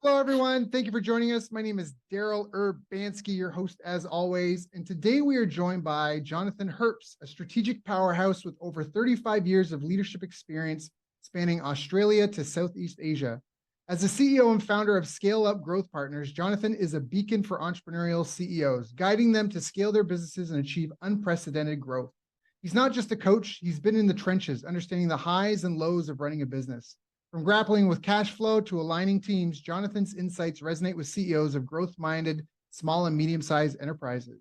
Hello, everyone. Thank you for joining us. My name is Daryl Urbanski, your host as always. And today we are joined by Jonathan Herps, a strategic powerhouse with over 35 years of leadership experience spanning Australia to Southeast Asia. As the CEO and founder of Scale Up Growth Partners, Jonathan is a beacon for entrepreneurial CEOs, guiding them to scale their businesses and achieve unprecedented growth. He's not just a coach, he's been in the trenches, understanding the highs and lows of running a business. From grappling with cash flow to aligning teams, Jonathan's insights resonate with CEOs of growth-minded, small and medium-sized enterprises.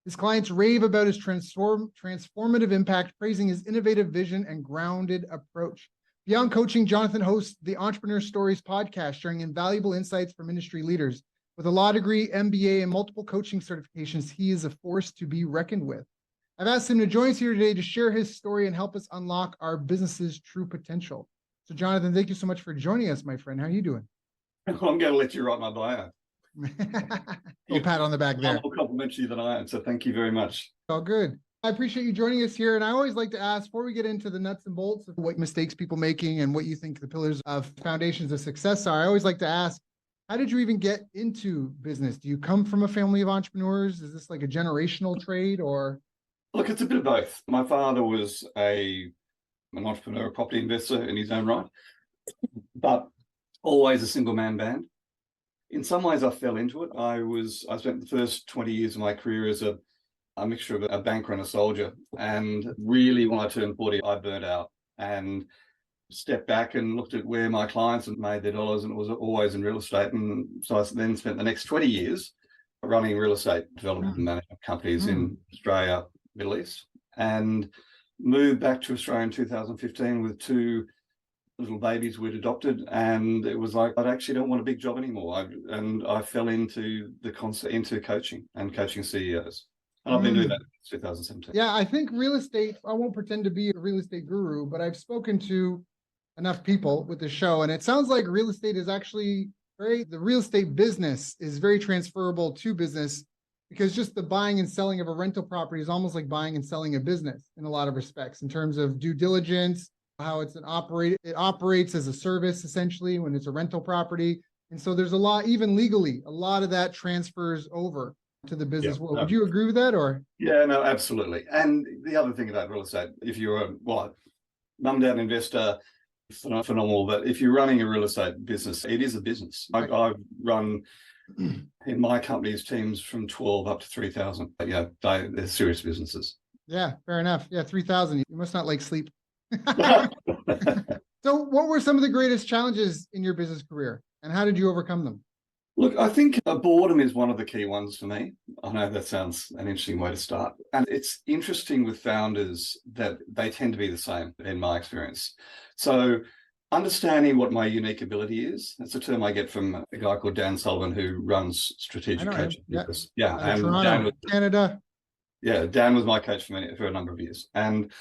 His clients rave about his transformative impact, praising his innovative vision and grounded approach. Beyond coaching, Jonathan hosts the Entrepreneur Stories podcast, sharing invaluable insights from industry leaders. With a law degree, MBA, and multiple coaching certifications, he is a force to be reckoned with. I've asked him to join us here today to share his story and help us unlock our business's true potential. So, Jonathan, thank you so much for joining us, my friend. How are you doing? I'm going to let you write my bio. Little pat on the back there. I'm more complimentary than I am, so thank you very much. All good. I appreciate you joining us here. And I always like to ask, before we get into the nuts and bolts of what mistakes people making and what you think the pillars of foundations of success are, I always like to ask, how did you even get into business? Do you come from a family of entrepreneurs? Is this like a generational trait or? Look, it's a bit of both. My father was an entrepreneur, a property investor in his own right, but always a single man band. In some ways, I fell into it. I spent the first 20 years of my career as a mixture of a banker and a soldier. And really, when I turned 40, I burnt out and stepped back and looked at where my clients had made their dollars, and it was always in real estate. And so I then spent the next 20 years running real estate development and management companies in Australia, Middle East, and moved back to Australia in 2015 with two little babies we'd adopted, and it was like, I actually don't want a big job anymore. I fell into the concept, into coaching and coaching CEOs. And I've been doing that since 2017. Yeah, I think real estate, I won't pretend to be a real estate guru, but I've spoken to enough people with the show, and it sounds like real estate is actually the real estate business is very transferable to business, because just the buying and selling of a rental property is almost like buying and selling a business in a lot of respects, in terms of due diligence, how it operates as a service, essentially, when it's a rental property. And so there's a lot, even legally, a lot of that transfers over to the business world. Would you agree with that, or? Yeah, no, absolutely. And the other thing about real estate, if you're a mum dad investor, phenomenal. But if you're running a real estate business, it is a business. I've run in my company's teams from 12 up to 3,000. Yeah, they're serious businesses. Yeah, fair enough. Yeah, 3,000. You must not like sleep. So what were some of the greatest challenges in your business career, and how did you overcome them? Look, I think boredom is one of the key ones for me. I know that sounds an interesting way to start. And it's interesting with founders that they tend to be the same in my experience. So understanding what my unique ability is, that's a term I get from a guy called Dan Sullivan, who runs strategic coaching. Yeah. And Toronto, Dan was, Canada. Yeah, Dan was my coach for a number of years. And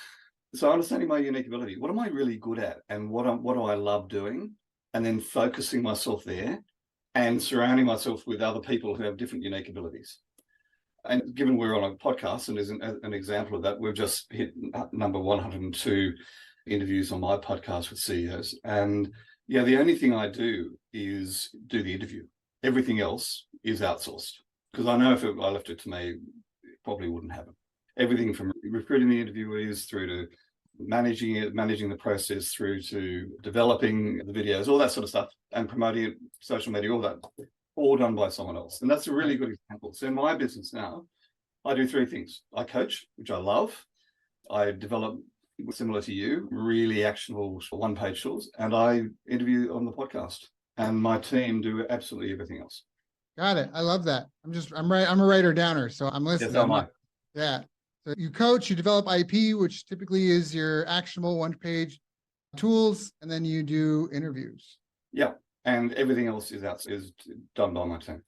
so understanding my unique ability, what am I really good at, and what do I love doing, and then focusing myself there and surrounding myself with other people who have different unique abilities. And given we're on a podcast, and as an example of that, we've just hit number 102 interviews on my podcast with CEOs. And yeah, the only thing I do is do the interview. Everything else is outsourced, because I know if I left it to me, it probably wouldn't happen. Everything from recruiting the interviewees through to managing the process, through to developing the videos, all that sort of stuff, and promoting it, social media, all that, all done by someone else. And that's a really good example. So in my business now, I do three things. I coach, which I love. I develop, similar to you, really actionable one-page tools, and I interview on the podcast. And my team do absolutely everything else. Got it. I love that. I'm a writer downer, so I'm listening. Yes, so am I. Yeah. So you coach, you develop IP, which typically is your actionable one-page tools, and then you do interviews. Yeah, and everything else is done by my team.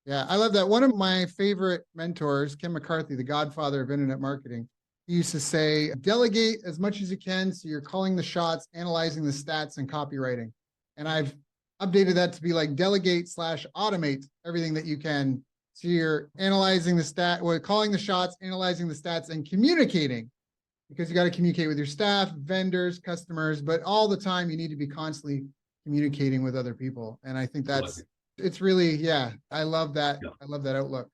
Yeah, I love that. One of my favorite mentors, Ken McCarthy, the godfather of internet marketing, he used to say, delegate as much as you can so you're calling the shots, analyzing the stats, and copywriting. And I've updated that to be like delegate/automate everything that you can. So you're analyzing calling the shots, analyzing the stats, and communicating, because you got to communicate with your staff, vendors, customers, but all the time you need to be constantly communicating with other people. And I think that's It's really, yeah, I love that. Yeah. I love that outlook.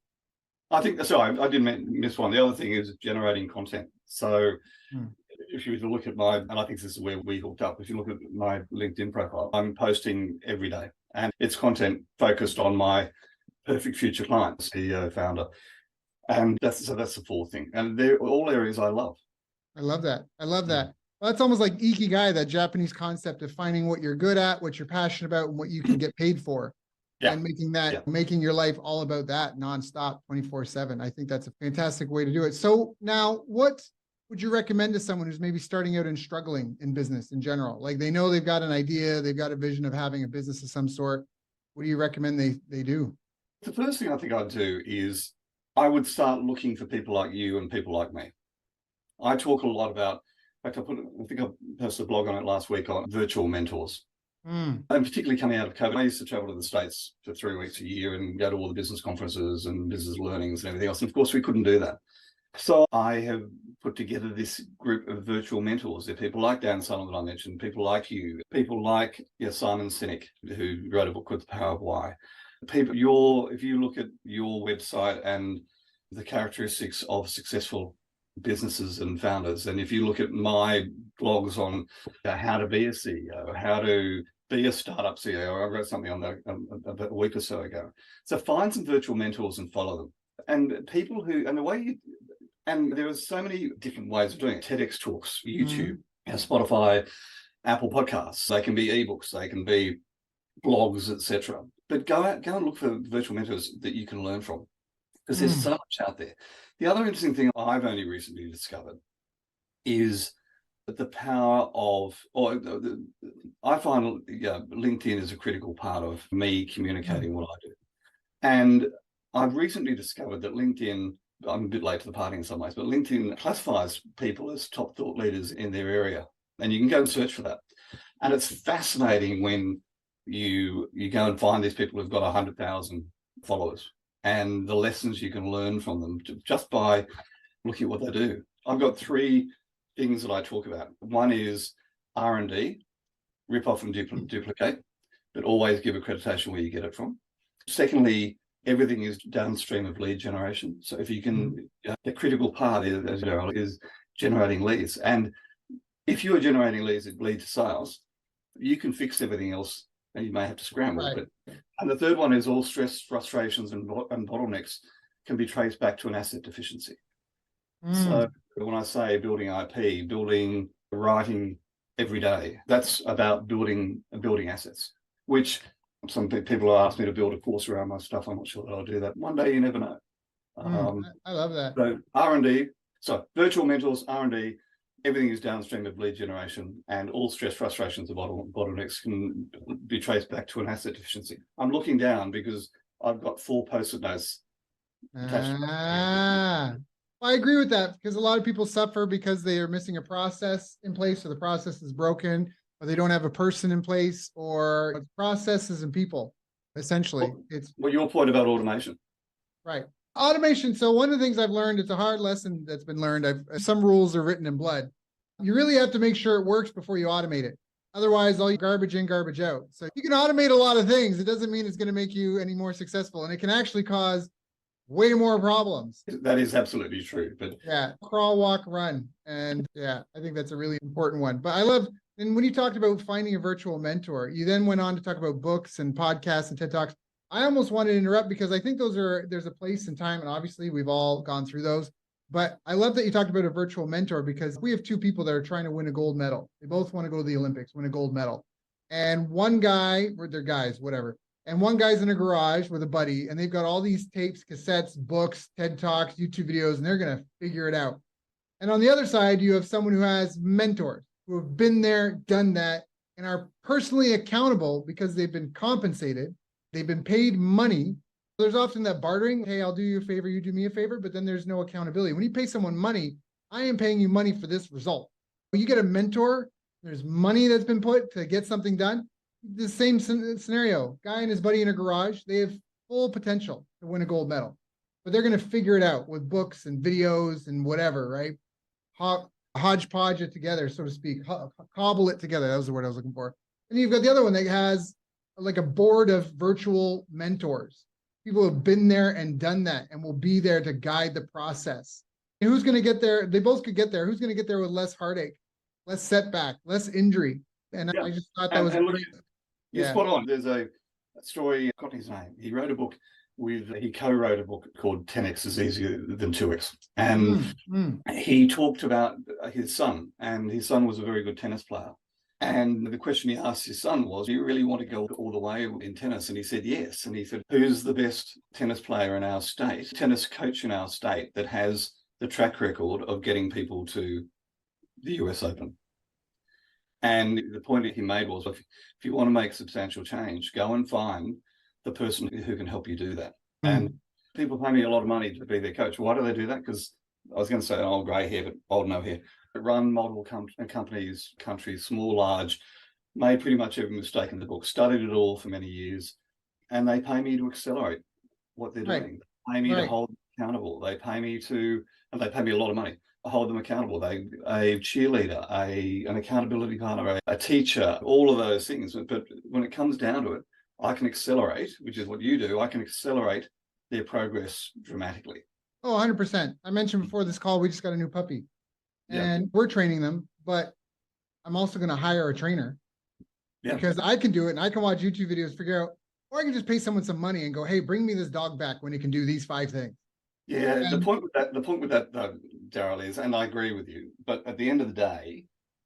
I think, sorry, I didn't miss one. The other thing is generating content. So if you were to look at my, and I think this is where we hooked up, if you look at my LinkedIn profile, I'm posting every day and it's content focused on my perfect future client, CEO, founder. And that's the fourth thing. And they're all areas I love. I love that. I love that. Well, that's almost like Ikigai, that Japanese concept of finding what you're good at, what you're passionate about, and what you can get paid for. Yeah. And making that, Yeah. making your life all about that nonstop, 24/7. I think that's a fantastic way to do it. So now, what would you recommend to someone who's maybe starting out and struggling in business in general? Like they know they've got an idea, they've got a vision of having a business of some sort. What do you recommend they do? The first thing I think I'd do is I would start looking for people like you and people like me. I talk a lot about, in fact, I think I posted a blog on it last week on virtual mentors. And particularly coming out of COVID, I used to travel to the States for 3 weeks a year and go to all the business conferences and business learnings and everything else. And of course, we couldn't do that. So I have put together this group of virtual mentors. They're people like Dan Sullivan that I mentioned, people like you, people like Simon Sinek, who wrote a book called The Power of Why. People, if you look at your website and the characteristics of successful businesses and founders, and if you look at my blogs on how to be a CEO, how to be a startup CEO, I wrote something on that about a week or so ago. So find some virtual mentors and follow them. And people who, and the way you, and there are so many different ways of doing it. TEDx talks, YouTube, Spotify, Apple Podcasts. They can be ebooks, they can be blogs, etc. But go and look for virtual mentors that you can learn from, because there's so much out there. The other interesting thing I've only recently discovered is that the power of, I find LinkedIn is a critical part of me communicating what I do. And I've recently discovered that LinkedIn, I'm a bit late to the party in some ways, but LinkedIn classifies people as top thought leaders in their area. And you can go and search for that. And it's fascinating when you go and find these people who've got 100,000 followers and the lessons you can learn from them just by looking at what they do. I've got 3 things that I talk about. One is R&D, rip off and duplicate, but always give accreditation where you get it from. Secondly, everything is downstream of lead generation. So if you can, the critical part is, as you know, is generating leads. And if you are generating leads that lead to sales, you can fix everything else and you may have to scramble. Right. And the third one is all stress, frustrations, and bottlenecks can be traced back to an asset deficiency. So when I say building IP, writing every day, that's about building assets, which some people have asked me to build a course around my stuff. I'm not sure that I'll do that. One day, you never know. I love that. So R&D, so virtual mentors, R&D, everything is downstream of lead generation, and all stress, frustrations, and bottlenecks can be traced back to an asset deficiency. I'm looking down because I've got 4 post-it notes attached. I agree with that, because a lot of people suffer because they are missing a process in place, or the process is broken, or they don't have a person in place, or it's processes and people. Essentially, it's your point about automation. Right. Automation. So one of the things I've learned, it's a hard lesson that's been learned. Some rules are written in blood. You really have to make sure it works before you automate it. Otherwise, all you garbage in, garbage out. So you can automate a lot of things. It doesn't mean it's going to make you any more successful. And it can actually cause way more problems. That is absolutely true. But yeah, crawl, walk, run. And yeah, I think that's a really important one. But I love, and when you talked about finding a virtual mentor, you then went on to talk about books and podcasts and TED Talks. I almost wanted to interrupt because I think there's a place and time, and obviously we've all gone through those. But I love that you talked about a virtual mentor, because we have 2 people that are trying to win a gold medal. They both want to go to the Olympics, win a gold medal. And one guy, or they're guys, whatever. And one guy's in a garage with a buddy, and they've got all these tapes, cassettes, books, TED Talks, YouTube videos, and they're going to figure it out. And on the other side, you have someone who has mentors who have been there, done that, and are personally accountable because they've been compensated. They've been paid money. There's often that bartering. Hey, I'll do you a favor, you do me a favor, but then there's no accountability. When you pay someone money, I am paying you money for this result. When you get a mentor, there's money that's been put to get something done. The same scenario, guy and his buddy in a garage, they have full potential to win a gold medal, but they're going to figure it out with books and videos and whatever, right? Hodgepodge it together, so to speak, cobble it together. That was the word I was looking for. And you've got the other one that has like a board of virtual mentors. People have been there and done that and will be there to guide the process. And who's going to get there? They both could get there. Who's going to get there with less heartache, less setback, less injury? And I just thought that was look, great. you're spot on. There's a story, I forgot his name. He co-wrote a book called 10x is easier than 2x. And he talked about his son, and his son was a very good tennis player. And the question he asked his son was, do you really want to go all the way in tennis? And he said, yes. And he said, who's the best tennis player in our state, tennis coach in our state that has the track record of getting people to the US Open? And the point that he made was, if you want to make substantial change, go and find the person who can help you do that. And people pay me a lot of money to be their coach. Why do they do that? Because I was going to say old grey hair, but old no hair. Run multiple companies, countries, small, large, made pretty much every mistake in the book, studied it all for many years, and they pay me to accelerate what they're doing. They pay me to hold them accountable. They pay me and they pay me a lot of money. I hold them accountable. A cheerleader, an accountability partner, a teacher, all of those things. But when it comes down to it, I can accelerate, which is what you do. I can accelerate their progress dramatically. Oh, 100%. I mentioned before this call, we just got a new puppy. And we're training them, but I'm also going to hire a trainer because I can do it and I can watch YouTube videos, figure out, or I can just pay someone some money and go, hey, bring me this dog back when he can do these 5 things. Yeah, and the point with that, though, Daryl, is, and I agree with you, but at the end of the day,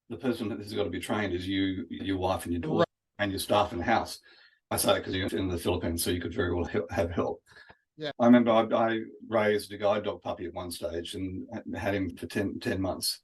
the person that has got to be trained is you, your wife and your daughter and your staff in the house. I say it because you're in the Philippines, so you could very well have help. Yeah, I remember I raised a guide dog puppy at one stage and had him for 10 months.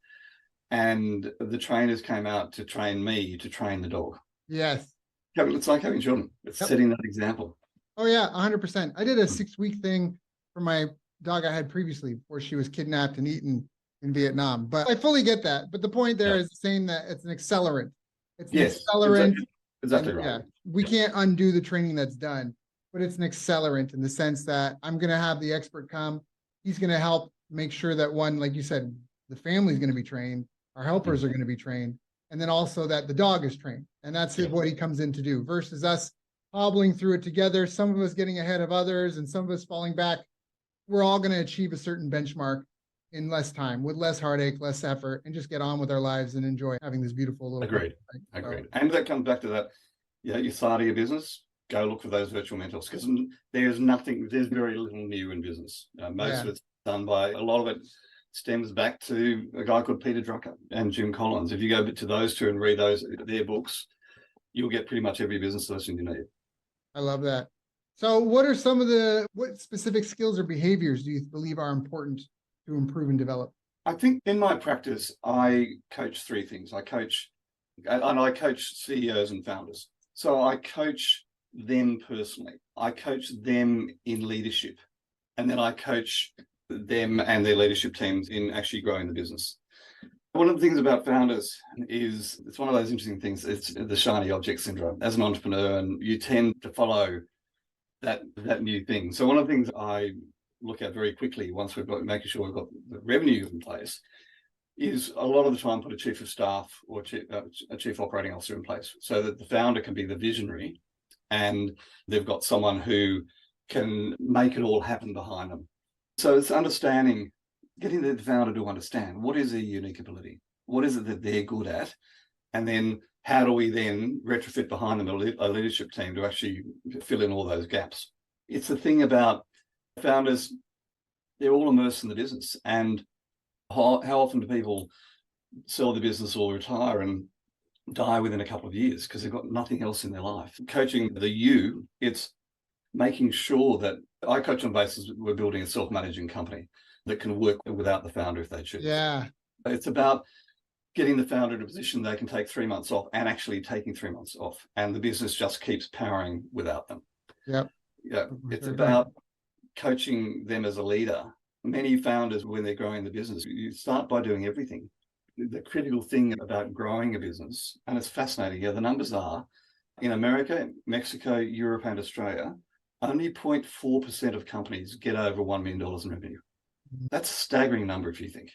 And the trainers came out to train me to train the dog. Yes. It's like having children. It's setting that example. Oh, yeah, 100%. I did a 6-week thing for my dog I had previously before she was kidnapped and eaten in Vietnam. But I fully get that. But the point there is saying that it's an accelerant. It's an accelerant. Exactly right. Yeah, we can't undo the training that's done. But it's an accelerant in the sense that I'm going to have the expert come. He's going to help make sure that one, like you said, the family's going to be trained, our helpers are going to be trained, and then also that the dog is trained. And that's what he comes in to do versus us hobbling through it together. Some of us getting ahead of others and some of us falling back. We're all going to achieve a certain benchmark in less time, with less heartache, less effort, and just get on with our lives and enjoy having this beautiful little. Agreed. Agreed. And that comes back to that. Yeah, you start your business. Go look for those virtual mentors because there's very little new in business. Most of it's done by, a lot of it stems back to a guy called Peter Drucker and Jim Collins. If you go to those two and read their books, you'll get pretty much every business lesson you need. I love that. So what are what specific skills or behaviors do you believe are important to improve and develop? I think in my practice, I coach 3 things. I coach CEOs and founders. So I coach them personally. I coach them in leadership, and then I coach them and their leadership teams in actually growing the business. One of the things about founders is it's one of those interesting things. It's the shiny object syndrome. As an entrepreneur, and you tend to follow that new thing. So one of the things I look at very quickly once making sure we've got the revenue in place is a lot of the time put a chief of staff or a chief operating officer in place so that the founder can be the visionary and they've got someone who can make it all happen behind them. So it's getting the founder to understand what is their unique ability, what is it that they're good at, and then how do we then retrofit behind them a leadership team to actually fill in all those gaps. It's the thing about founders, they're all immersed in the business, and how often do people sell the business or retire and die within a couple of years because they've got nothing else in their life? Coaching it's making sure that I coach on the basis we're building a self-managing company that can work without the founder if they choose. Yeah. It's about getting the founder in a position they can take 3 months off and actually taking 3 months off, and the business just keeps powering without them. Yep. Yeah. It's about coaching them as a leader. Many founders, when they're growing the business, you start by doing everything. The critical thing about growing a business, and it's fascinating, the numbers are, in America, Mexico, Europe, and Australia, only 0.4% of companies get over $1 million in revenue. That's a staggering number if you think.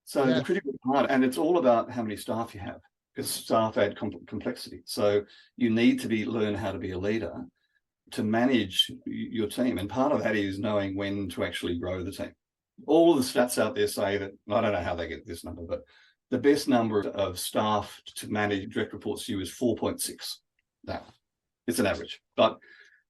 So the critical part, and it's all about how many staff you have. because staff add complexity. So you need to learn how to be a leader to manage your team. And part of that is knowing when to actually grow the team. All of the stats out there say that, I don't know how they get this number, but the best number of staff to manage direct reports to you is 4.6. Now, it's an average. But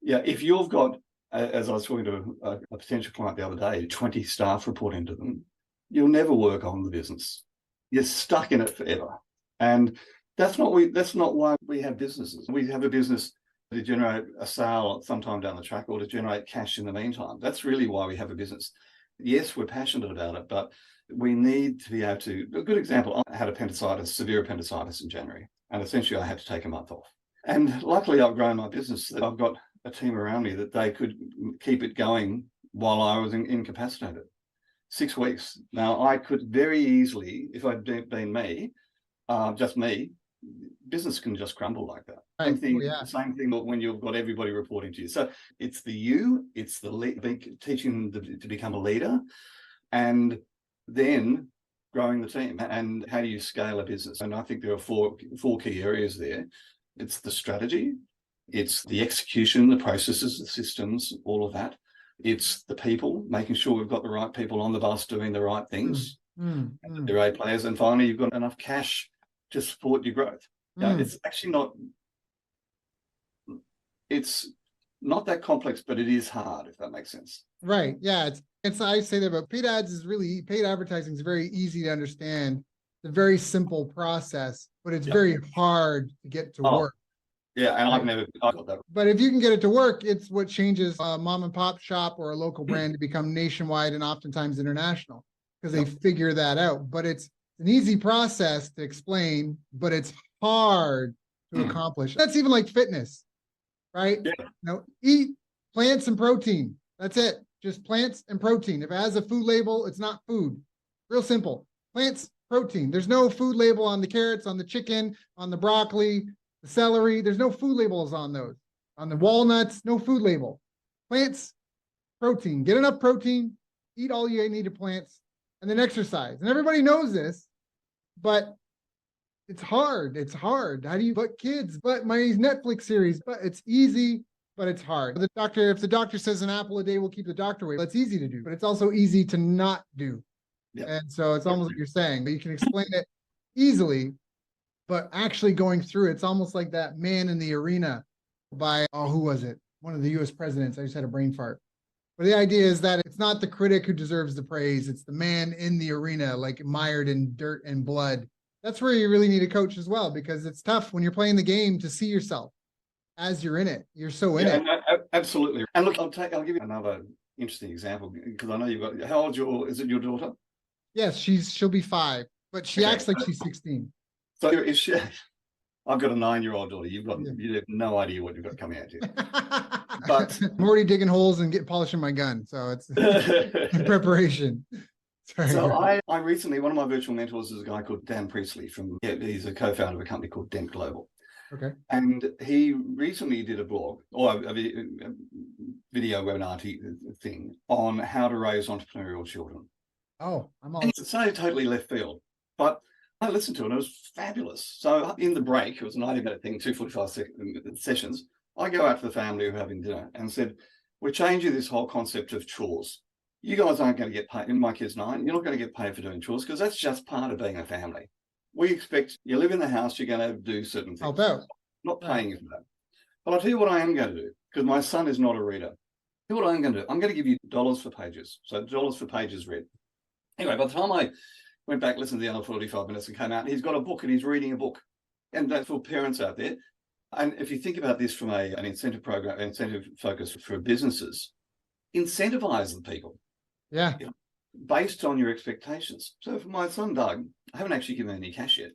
yeah, if you've got, as I was talking to a potential client the other day, 20 staff reporting to them, you'll never work on the business. You're stuck in it forever. And that's not why we have businesses. We have a business to generate a sale sometime down the track or to generate cash in the meantime. That's really why we have a business. Yes, we're passionate about it, but we need to be able to. A good example, I had severe appendicitis in January, and essentially I had to take a month off. And luckily I've grown my business. I've got a team around me that they could keep it going while I was incapacitated. 6 weeks. Now, I could very easily, if I'd been me, just me, business can just crumble like that. Right. Same thing when you've got everybody reporting to you. So it's teaching them to become a leader, and then growing the team. And how do you scale a business? And I think there are four key areas there. It's the strategy, it's the execution, the processes, the systems, all of that. It's the people, making sure we've got the right people on the bus doing the right things. They're A players. And finally, you've got enough cash to support your growth. Now, it's actually it's not that complex, but it is hard, if that makes sense. Right. Yeah. It's I say that, but paid advertising is very easy to understand. It's a very simple process, but it's very hard to get to work. Yeah, and I've got that. But if you can get it to work, it's what changes a mom and pop shop or a local brand to become nationwide and oftentimes international, because they figure that out. But it's an easy process to explain, but it's hard to accomplish. That's even like fitness, right? Yeah. Eat plants and protein. That's it. Just plants and protein. If it has a food label, it's not food. Real simple. Plants, protein. There's no food label on the carrots, on the chicken, on the broccoli, the celery. There's no food labels on those. On the walnuts, no food label. Plants, protein. Get enough protein, eat all you need of plants, and then exercise. And everybody knows this, but it's hard. It's hard. How do you put kids? But my Netflix series, but it's easy, but it's hard. If the doctor says an apple a day will keep the doctor away, that's easy to do, but it's also easy to not do. Yep. And so it's almost like you're saying, but you can explain it easily, but actually going through it's almost like that Man in the Arena by, who was it? One of the US presidents. I just had a brain fart. But the idea is that it's not the critic who deserves the praise. It's the man in the arena, like mired in dirt and blood. That's where you really need a coach as well, because it's tough when you're playing the game to see yourself as you're in it. You're so in it. Absolutely. And look, I'll give you another interesting example, because I know you've got, how old is it your daughter? Yes, she'll be 5, but she acts like she's 16. So is she? I've got a 9-year-old daughter. You have no idea what you've got coming at you. But I'm already digging holes and polishing my gun, so it's in preparation. Sorry. So I recently, one of my virtual mentors is a guy called Dan Priestley he's a co-founder of a company called Dent Global. Okay. And he recently did a blog or a video webinar thing on how to raise entrepreneurial children. Oh, it's so totally left field, but I listened to it and it was fabulous. So in the break, it was a 90-minute thing, 245 sessions. I go out to the family who are having dinner and said, we're changing this whole concept of chores. You guys aren't going to get paid. My kid's 9. You're not going to get paid for doing chores because that's just part of being a family. We expect you live in the house, you're going to do certain things. Help out. Not paying you for that. But I'll tell you what I am going to do, because my son is not a reader. Here's what I'm going to do. I'm going to give you dollars for pages. So dollars for pages read. Anyway, by the time I went back, listened to the other 45 minutes and came out, he's got a book and he's reading a book. And that's for parents out there. And if you think about this from an incentive program, incentive focus for businesses, incentivize the people. Yeah. Based on your expectations. So for my son, Doug, I haven't actually given him any cash yet.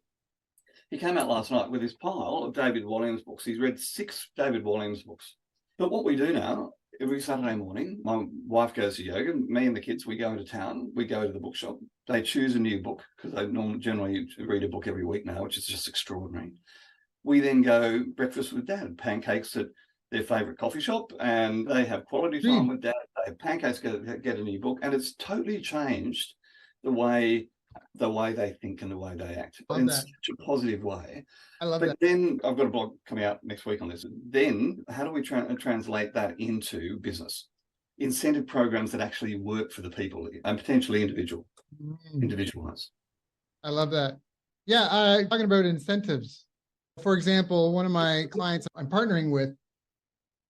He came out last night with his pile of David Walliams books. He's read 6 David Walliams books. But what we do now, every Saturday morning, my wife goes to yoga, me and the kids, we go into town, we go to the bookshop. They choose a new book because they generally read a book every week now, which is just extraordinary. We then go breakfast with Dad, pancakes at their favourite coffee shop, and they have quality time with Dad. They have pancakes, get a new book, and it's totally changed the way the way they think and the way they act Love in that. such a positive way. I love But that. then I've got a blog coming out next week on this. Then how do we translate that into business? Incentive programs that actually work for the people and potentially individualized. I love that. Yeah, talking about incentives. For example, one of my clients I'm partnering with,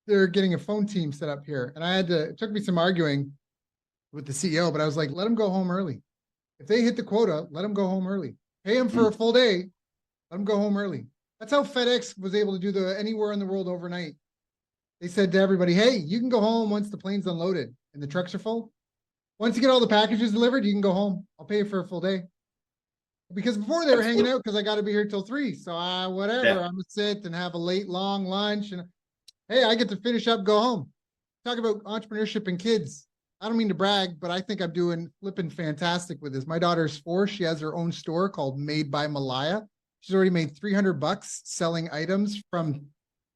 they're getting a phone team set up here. And it took me some arguing with the CEO, but I was like, let them go home early. If they hit the quota, let them go home early. Pay them for a full day, let them go home early. That's how FedEx was able to do the anywhere in the world overnight. They said to everybody, hey, you can go home once the plane's unloaded and the trucks are full. Once you get all the packages delivered, you can go home. I'll pay you for a full day. Because before they were hanging out because I got to be here till 3. So whatever, Yeah. I'm gonna sit and have a late, long lunch. And hey, I get to finish up, go home. Talk about entrepreneurship and kids. I don't mean to brag, but I think I'm doing flipping fantastic with this. My daughter's 4. She has her own store called Made by Malaya. She's already made $300 selling items from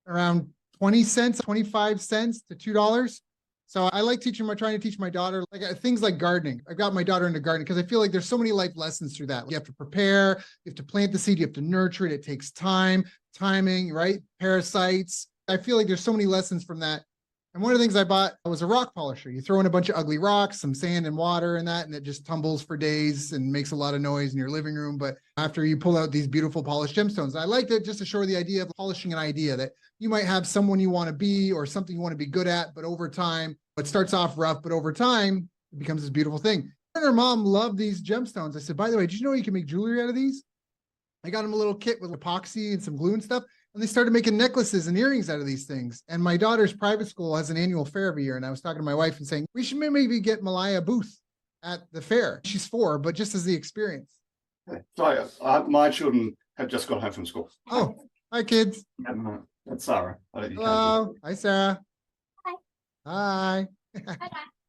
around 20 cents, 25 cents to $2. So I like trying to teach my daughter things like gardening. I got my daughter into gardening because I feel like there's so many life lessons through that. You have to prepare, you have to plant the seed, you have to nurture it. It takes time, timing, right? Parasites. I feel like there's so many lessons from that. And one of the things I bought was a rock polisher. You throw in a bunch of ugly rocks, some sand and water and that, and it just tumbles for days and makes a lot of noise in your living room. But after you pull out these beautiful polished gemstones, I liked it just to show the idea of polishing an idea that you might have someone you want to be or something you want to be good at, but over time, it starts off rough, but over time, it becomes this beautiful thing. And her mom loved these gemstones. I said, by the way, did you know you can make jewelry out of these? I got them a little kit with epoxy and some glue and stuff. And they started making necklaces and earrings out of these things. And my daughter's private school has an annual fair every year. And I was talking to my wife and saying, we should maybe get Malaya a booth at the fair. She's 4, but just as the experience. So my children have just got home from school. Oh, hi, kids. That's Sarah. Hello. Hi, Sarah. Hi.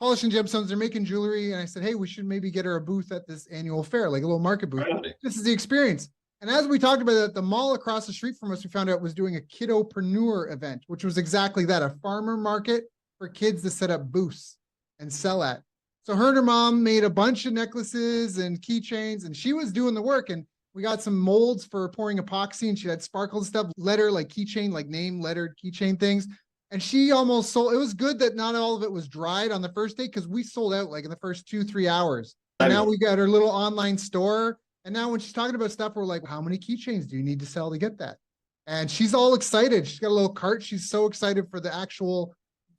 Polishing gemstones. They're making jewelry. And I said, hey, we should maybe get her a booth at this annual fair, like a little market booth. Really? This is the experience. And as we talked about it, the mall across the street from us, we found out was doing a kidopreneur event, which was exactly that, a farmer market for kids to set up booths and sell at. So her and her mom made a bunch of necklaces and keychains, and she was doing the work. And we got some molds for pouring epoxy, and she had sparkle stuff, letter, like keychain, like name lettered keychain things. And she almost sold. It was good that not all of it was dried on the first day because we sold out like in the first 2-3 hours. And now we got her little online store. And now when she's talking about stuff, we're like, how many keychains do you need to sell to get that? And she's all excited. She's got a little cart. She's so excited for the actual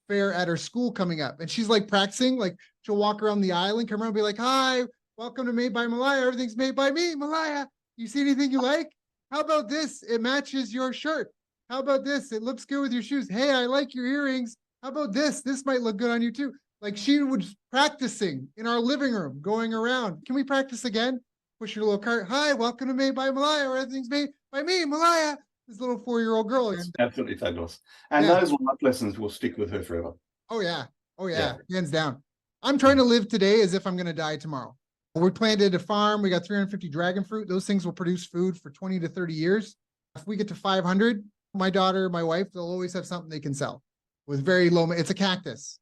fair at her school coming up. And she's like practicing, like she'll walk around the aisle and come around and be like, hi, welcome to Made by Malaya. Everything's made by me, Malaya. You see anything you like? How about this? It matches your shirt. How about this? It looks good with your shoes. Hey, I like your earrings. How about this? This might look good on you too. Like she was practicing in our living room, going around. Can we practice again? Push your little cart. Hi, welcome to Made by Malaya, where everything's made by me, Malaya. This little 4-year-old girl. It's absolutely fabulous. And those life lessons will stick with her forever. Oh, yeah. Oh, yeah. Hands down. I'm trying to live today as if I'm going to die tomorrow. We planted a farm. We got 350 dragon fruit. Those things will produce food for 20 to 30 years. If we get to 500, my daughter, my wife, they'll always have something they can sell with very low. It's a cactus.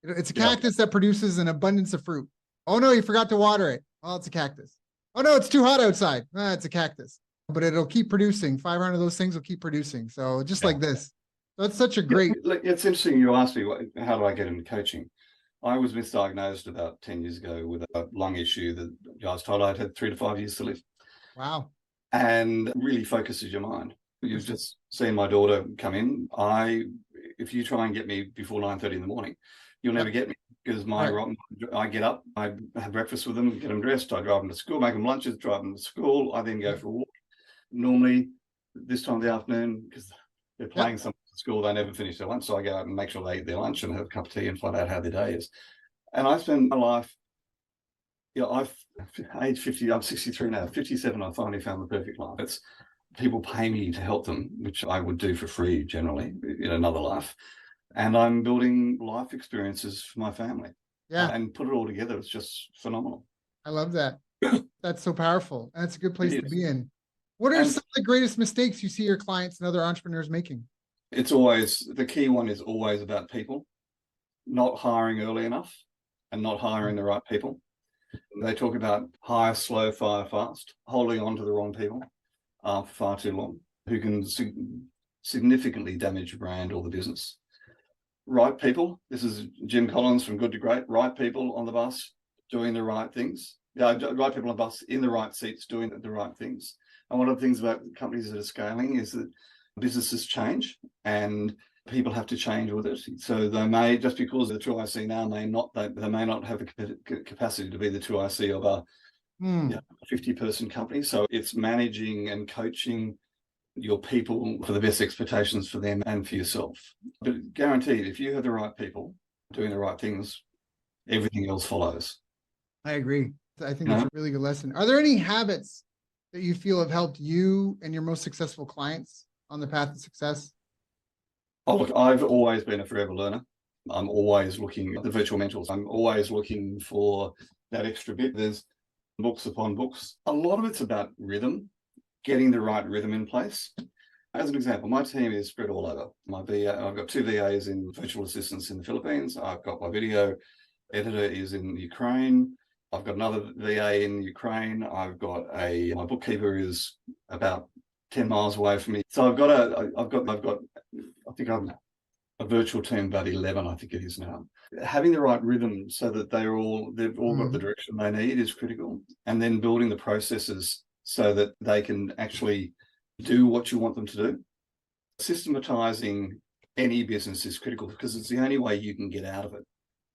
It's a cactus that produces an abundance of fruit. Oh, no, you forgot to water it. Well, it's a cactus. Oh, no, it's too hot outside. It's a cactus. But it'll keep producing. 500 of those things will keep producing. So just like this. So it's such a great... It's interesting you asked me, how do I get into coaching? I was misdiagnosed about 10 years ago with a lung issue that I was told I'd had 3 to 5 years to live. Wow. And it really focuses your mind. You've just seen my daughter come in. If you try and get me before 9:30 in the morning, you'll never get me. Because I get up, I have breakfast with them, get them dressed, I drive them to school, make them lunches, drive them to school, I then go for a walk. Normally, this time of the afternoon, because they're playing something at school, they never finish their lunch, so I go out and make sure they eat their lunch and have a cup of tea and find out how their day is. And I spend my life, I've age 50, I'm 63 now, 57, I finally found the perfect life. It's people pay me to help them, which I would do for free generally in another life. And I'm building life experiences for my family. Yeah. And put it all together. It's just phenomenal. I love that. That's so powerful. And it's a good place to be in. What are some of the greatest mistakes you see your clients and other entrepreneurs making? It's always, the key one is always about people, not hiring early enough and not hiring the right people. They talk about hire slow, fire fast, holding on to the wrong people for far too long, who can significantly damage your brand or the business. Right people. This is Jim Collins from Good to Great. Right people on the bus doing the right things. Yeah, right people on the bus in the right seats doing the right things. And one of the things about companies that are scaling is that businesses change and people have to change with it. So they may, just because the 2IC now may not, they may not have the capacity to be the 2IC of a 50-person company. So it's managing and coaching your people for the best expectations for them and for yourself. But guaranteed, if you have the right people doing the right things, everything else follows. I agree. I think that's a really good lesson. Are there any habits that you feel have helped you and your most successful clients on the path to success? Oh, look, I've always been a forever learner. I'm always looking at the virtual mentors. I'm always looking for that extra bit. There's books upon books. A lot of it's about rhythm, getting the right rhythm in place. As an example, my team is spread all over. I've got 2 VAs in virtual assistants in the Philippines. I've got my video editor is in Ukraine. I've got another VA in Ukraine. I've got my bookkeeper is about 10 miles away from me. So I think I'm a virtual team about 11, I think it is now. Having the right rhythm so that they've all got the direction they need is critical. And then building the processes so that they can actually do what you want them to do. Systematizing any business is critical because it's the only way you can get out of it.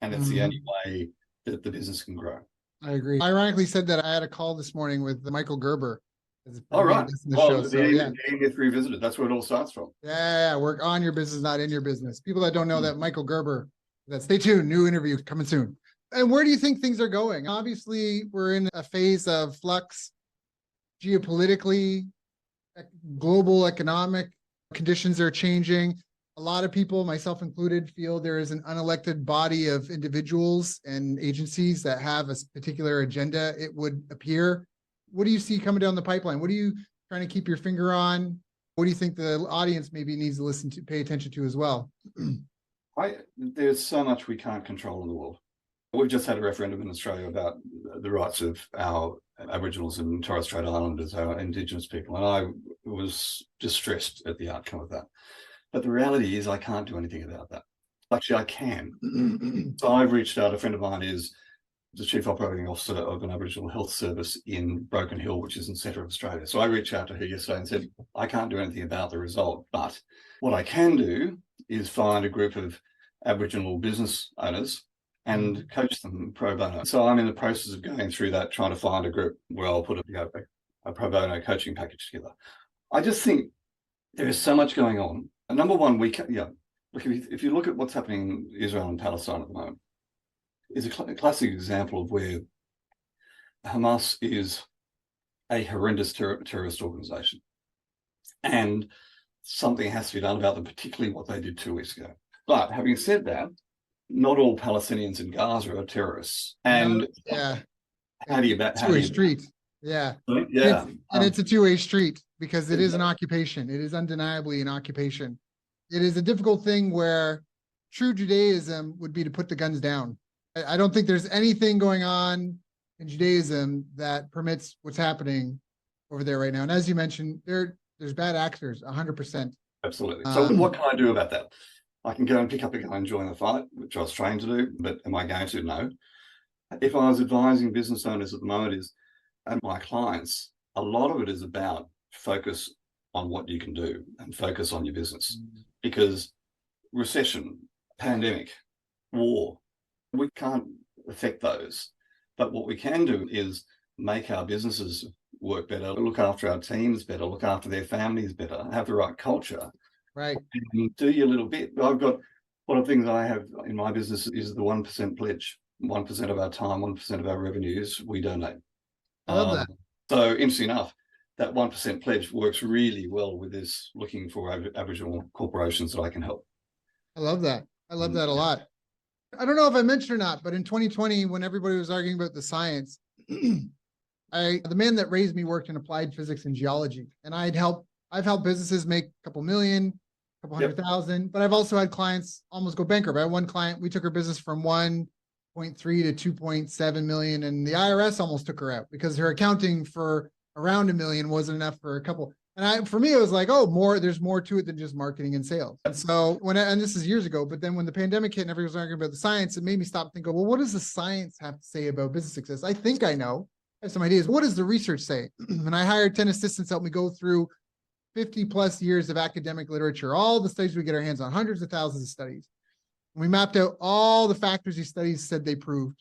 And it's the only way that the business can grow. I agree. I ironically said that I had a call this morning with Michael Gerber. All right. The game gets revisited. That's where it all starts from. Yeah, work on your business, not in your business. People that don't know that Michael Gerber, stay tuned, new interview coming soon. And where do you think things are going? Obviously, we're in a phase of flux geopolitically, global economic conditions are changing. A lot of people, myself included, feel there is an unelected body of individuals and agencies that have a particular agenda, it would appear. What do you see coming down the pipeline? What are you trying to keep your finger on? What do you think the audience maybe needs to listen to, pay attention to as well? There's so much we can't control in the world. We've just had a referendum in Australia about the rights of our Aboriginals and Torres Strait Islanders, our Indigenous people, and I was distressed at the outcome of that. But the reality is I can't do anything about that. Actually, I can. So I've reached out. A friend of mine is the Chief Operating Officer of an Aboriginal health service in Broken Hill, which is in the centre of Australia. So I reached out to her yesterday and said, I can't do anything about the result, but what I can do is find a group of Aboriginal business owners and coach them pro bono. So I'm in the process of going through that, trying to find a group where I'll put a pro bono coaching package together. I just think there is so much going on. And number one, look, if you look at what's happening in Israel and Palestine at the moment, is a classic example of where Hamas is a horrendous terrorist organization. And something has to be done about them, particularly what they did 2 weeks ago. But having said that, not all Palestinians in Gaza are terrorists. And how do you bet? Two-way street. Yeah. And it's a two-way street because it is an occupation. It is undeniably an occupation. It is a difficult thing where true Judaism would be to put the guns down. I don't think there's anything going on in Judaism that permits what's happening over there right now. And as you mentioned, there's bad actors, 100%. Absolutely. So what can I do about that? I can go and pick up a gun and join the fight, which I was trained to do, but am I going to? No. If I was advising business owners at the moment and my clients, a lot of it is about focus on what you can do and focus on your business. Because recession, pandemic, war, we can't affect those. But what we can do is make our businesses work better, look after our teams better, look after their families better, have the right culture. Right. And do your little bit. I've got one of the things I have in my business is the 1% pledge. 1% of our time, 1% of our revenues, we donate. I love that. So interesting enough, that 1% pledge works really well with this looking for Aboriginal corporations that I can help. I love that. I love that a lot. I don't know if I mentioned or not, but in 2020, when everybody was arguing about the science, the man that raised me worked in applied physics and geology, and I've helped businesses make a couple million, a couple 100,000, but I've also had clients almost go bankrupt. I had one client, we took her business from 1 0.3 to 2.7 million. And the IRS almost took her out because her accounting for around $1 million wasn't enough for a couple. And for me, it was like, oh, there's more to it than just marketing and sales. And so and this is years ago, but then when the pandemic hit and everyone was arguing about the science, it made me stop and think, well, what does the science have to say about business success? I think I know. I have some ideas. What does the research say? And I hired 10 assistants to help me go through 50 plus years of academic literature, all the studies we get our hands on, hundreds of thousands of studies. And we mapped out all the factors these studies said they proved.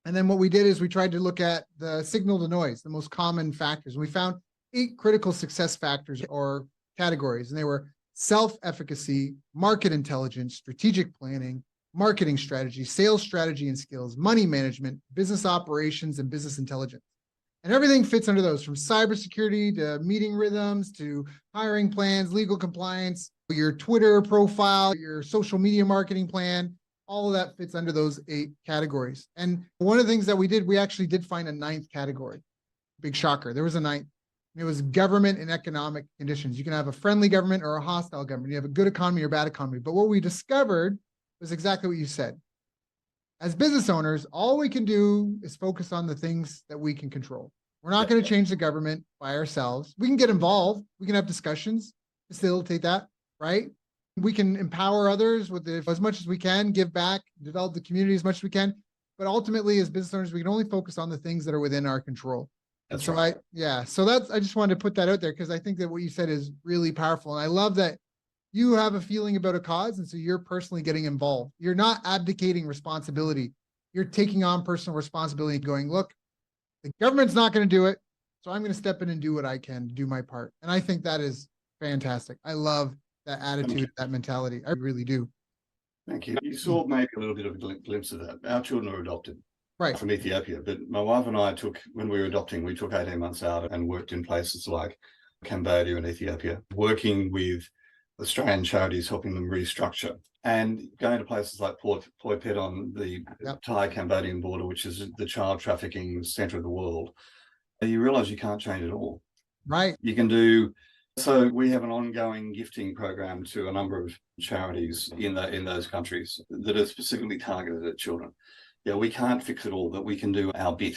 And then what we did is we tried to look at the signal to noise, the most common factors. And we found 8 critical success factors or categories. And they were self-efficacy, market intelligence, strategic planning, marketing strategy, sales strategy and skills, money management, business operations, and business intelligence. And everything fits under those, from cybersecurity to meeting rhythms to hiring plans, legal compliance, your Twitter profile, your social media marketing plan. All of that fits under those 8 categories. And one of the things that we did, we actually did find a 9th category. Big shocker. There was a 9th. It was government and economic conditions. You can have a friendly government or a hostile government. You have a good economy or bad economy. But what we discovered was exactly what you said. As business owners, all we can do is focus on the things that we can control. We're not going to change the government by ourselves. We can get involved. We can have discussions, facilitate that, right? We can empower others with as much as we can, give back, develop the community as much as we can. But ultimately, as business owners, we can only focus on the things that are within our control. That's so right. I just wanted to put that out there because I think that what you said is really powerful. And I love that you have a feeling about a cause. And so you're personally getting involved. You're not abdicating responsibility. You're taking on personal responsibility and going, look, the government's not going to do it. So I'm going to step in and do what I can to do my part. And I think that is fantastic. I love that attitude, that mentality. I really do. Thank you. You saw maybe a little bit of a glimpse of that. Our children are adopted. Right. From Ethiopia. But my wife and I when we were adopting, we took 18 months out and worked in places like Cambodia and Ethiopia, working with Australian charities, helping them restructure and going to places like Poi Phet on the Thai-Cambodian border, which is the child trafficking center of the world. You realize you can't change it all. Right. You can do. So we have an ongoing gifting program to a number of charities in those countries that are specifically targeted at children. Yeah, we can't fix it all, but we can do our bit.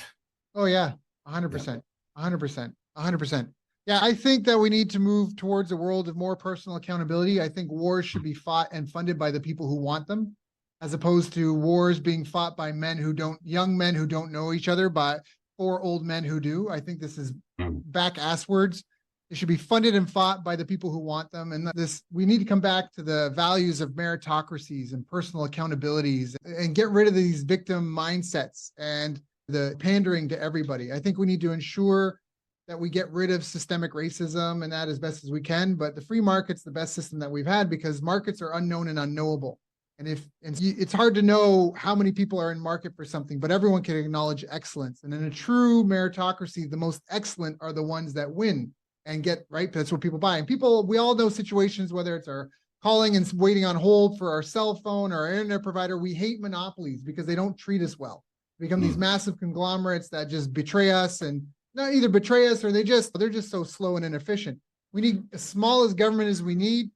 Oh yeah, 100%, 100%, 100%. Yeah, I think that we need to move towards a world of more personal accountability. I think wars should be fought and funded by the people who want them, as opposed to wars being fought by young men who don't know each other, but 4 old men who do. I think this is back asswards. It should be funded and fought by the people who want them. And we need to come back to the values of meritocracies and personal accountabilities and get rid of these victim mindsets and the pandering to everybody. I think we need to ensure that we get rid of systemic racism and that as best as we can. But the free market's the best system that we've had because markets are unknown and unknowable. And it's hard to know how many people are in market for something, but everyone can acknowledge excellence. And in a true meritocracy, the most excellent are the ones that win. And get right. That's what people buy. And we all know situations, whether it's our calling and waiting on hold for our cell phone or our internet provider. We hate monopolies because they don't treat us well. They become these massive conglomerates that just betray us and not either betray us or they're just so slow and inefficient. We need as small as government as we need.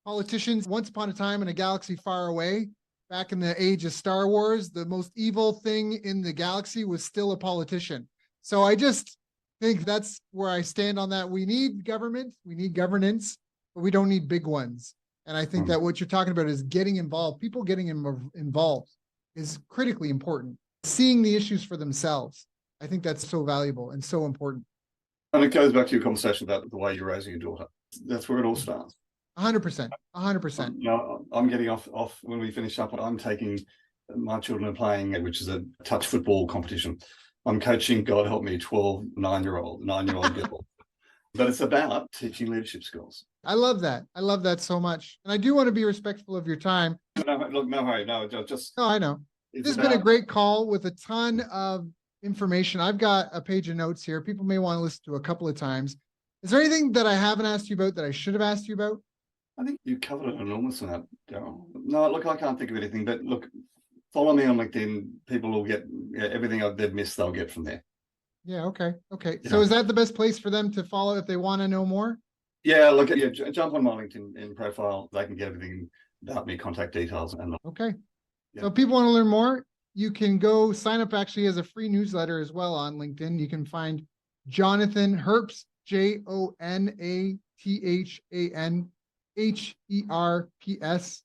Politicians, once upon a time in a galaxy far away, back in the age of Star Wars, the most evil thing in the galaxy was still a politician. So I think that's where I stand on that. We need government, we need governance, but we don't need big ones. And I think that what you're talking about is getting involved. People getting involved is critically important. Seeing the issues for themselves. I think that's so valuable and so important. And it goes back to your conversation about the way you're raising your daughter. That's where it all starts. 100%, 100%. I'm getting off when we finish up. I'm taking my children are playing, which is a touch football competition. I'm coaching, God help me, 9-year-old girl. But it's about teaching leadership skills. I love that. I love that so much. And I do want to be respectful of your time. No hurry. No, I know. This has been a great call with a ton of information. I've got a page of notes here. People may want to listen to a couple of times. Is there anything that I haven't asked you about that I should have asked you about? I think you covered an enormous amount, Daryl. No, look, I can't think of anything, but look, follow me on LinkedIn. People will get everything they've missed, they'll get from there. Yeah, okay. Yeah. So is that the best place for them to follow if they want to know more? Yeah, look, jump on my LinkedIn profile. They can get everything about me, contact details. Okay. Yeah. So if people want to learn more, you can go sign up actually as a free newsletter as well on LinkedIn. You can find Jonathan Herps, JonathanHerps.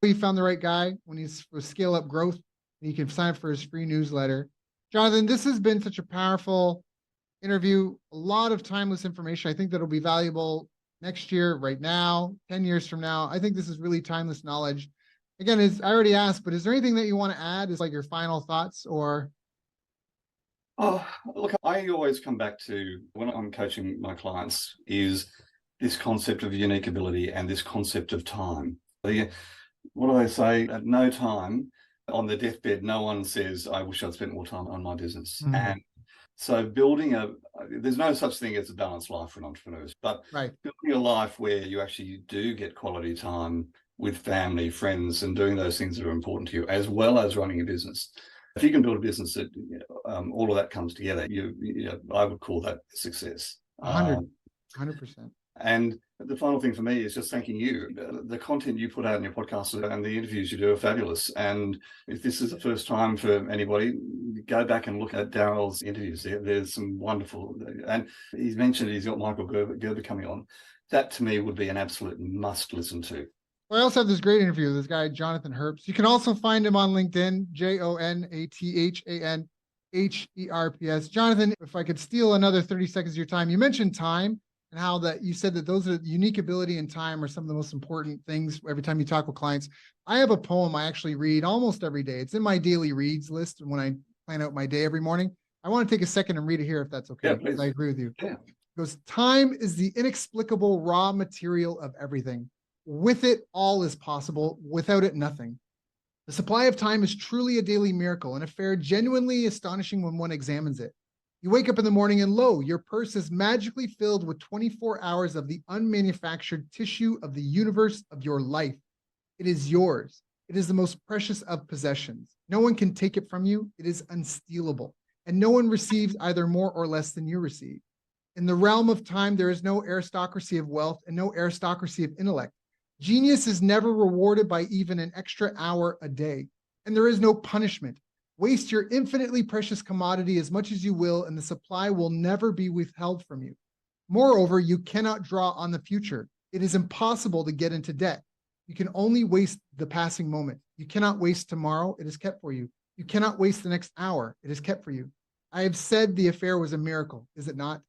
We found the right guy when he's for Scale Up Growth, and you can sign up for his free newsletter. Jonathan, this has been such a powerful interview, a lot of timeless information. I think that'll be valuable next year, right now, 10 years from now. I think this is really timeless knowledge. Again, as I already asked, but is there anything that you want to add as like your final thoughts or? Oh, look, I always come back to when I'm coaching my clients is this concept of unique ability and this concept of time. What do they say? At no time on the deathbed, no one says, I wish I'd spent more time on my business. And so there's no such thing as a balanced life for entrepreneurs, but building a life where you actually do get quality time with family, friends, and doing those things that are important to you, as well as running a business. If you can build a business that all of that comes together, I would call that success. 100%. And the final thing for me is just thanking you. The content you put out in your podcast and the interviews you do are fabulous. And if this is the first time for anybody, go back and look at Daryl's interviews. There's some wonderful, and he's mentioned he's got Michael Gerber coming on. That to me would be an absolute must listen to. Well, I also have this great interview with this guy, Jonathan Herps. You can also find him on LinkedIn, JonathanHerps. Jonathan, if I could steal another 30 seconds of your time, you mentioned time and how that you said that those are unique ability and time are some of the most important things every time you talk with clients. I have a poem I actually read almost every day. It's in my daily reads list when I plan out my day every morning. I want to take a second and read it here if that's okay. Yeah, I agree with you. Yeah. It goes, time is the inexplicable raw material of everything. With it, all is possible. Without it, nothing. The supply of time is truly a daily miracle, an affair genuinely astonishing when one examines it. You wake up in the morning and lo, your purse is magically filled with 24 hours of the unmanufactured tissue of the universe of your life. It is yours. It is the most precious of possessions. No one can take it from you. It is unstealable, and no one receives either more or less than you receive. In the realm of time, there is no aristocracy of wealth and no aristocracy of intellect. Genius is never rewarded by even an extra hour a day, and there is no punishment. Waste your infinitely precious commodity as much as you will, and the supply will never be withheld from you. Moreover, you cannot draw on the future. It is impossible to get into debt. You can only waste the passing moment. You cannot waste tomorrow. It is kept for you. You cannot waste the next hour. It is kept for you. I have said the affair was a miracle, is it not?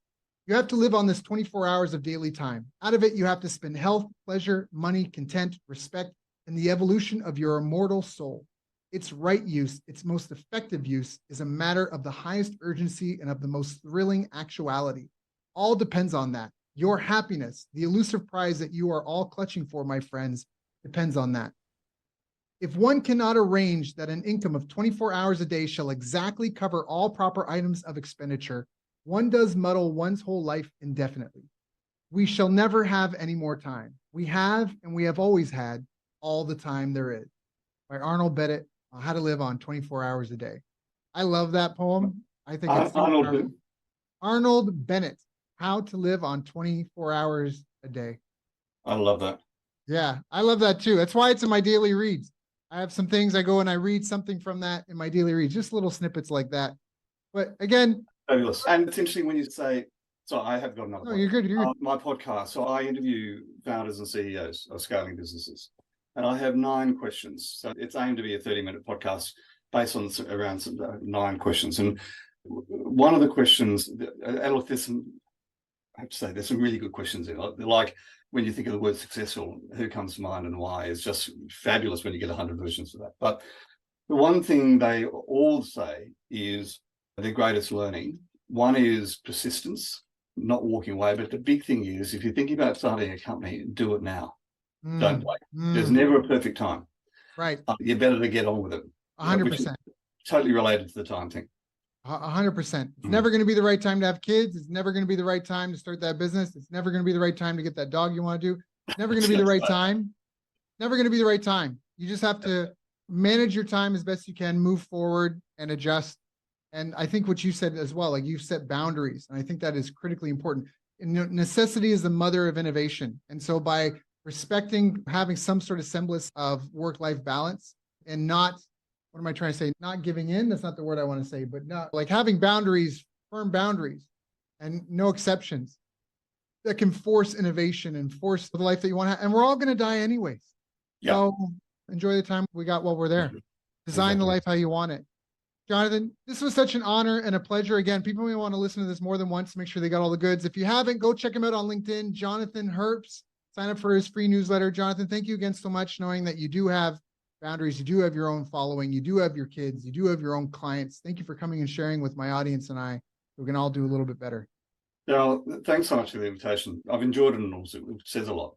You have to live on this 24 hours of daily time. Out of it, you have to spend health, pleasure, money, content, respect, and the evolution of your immortal soul. Its right use, its most effective use, is a matter of the highest urgency and of the most thrilling actuality. All depends on that. Your happiness, the elusive prize that you are all clutching for, my friends, depends on that. If one cannot arrange that an income of 24 hours a day shall exactly cover all proper items of expenditure, one does muddle one's whole life indefinitely. We shall never have any more time. We have, and we have always had, all the time there is. By Arnold Bennett, How to Live on 24 Hours a Day. I love that poem. I think it's Arnold Bennett, How to Live on 24 Hours a Day. I love that. Yeah, I love that too. That's why it's in my daily reads. I have some things I go and I read something from that in my daily reads, just little snippets like that. But again, fabulous. And it's interesting when you say, so I have got another. No, you're good. You're good. My podcast. So I interview founders and CEOs of scaling businesses, and I have 9 questions. So it's aimed to be a 30-minute podcast based on around 9 questions. And one of the questions, and look, there's some, I have to say, there's some really good questions in it. Like when you think of the word successful, who comes to mind and why is just fabulous when you get 100 versions of that. But the one thing they all say is their greatest learning. One is persistence, not walking away. But the big thing is, if you're thinking about starting a company, do it now. Don't wait. There's never a perfect time. Right. You're better to get on with it. 100%. Totally related to the time thing. 100%. It's never going to be the right time to have kids. It's never going to be the right time to start that business. It's never going to be the right time to get that dog you want to do. It's never going to be the right time. Never going to be the right time. You just have to manage your time as best you can, move forward and adjust. And I think what you said as well, like you've set boundaries. And I think that is critically important. And necessity is the mother of innovation. And so by respecting, having some sort of semblance of work-life balance and not what am I trying to say? Not giving in. That's not the word I want to say, but not like having boundaries, firm boundaries, and no exceptions that can force innovation and force the life that you want to have. And we're all going to die anyways. Yeah. So enjoy the time we got while we're there. Design the life how you want it. Jonathan, this was such an honor and a pleasure. Again, people may want to listen to this more than once to make sure they got all the goods. If you haven't, go check him out on LinkedIn, Jonathan Herps. Sign up for his free newsletter. Jonathan, thank you again so much, knowing that you do have boundaries, you do have your own following, you do have your kids, you do have your own clients. Thank you for coming and sharing with my audience and I. We can all do a little bit better. Daryl, thanks so much for the invitation. I've enjoyed it and also it says a lot.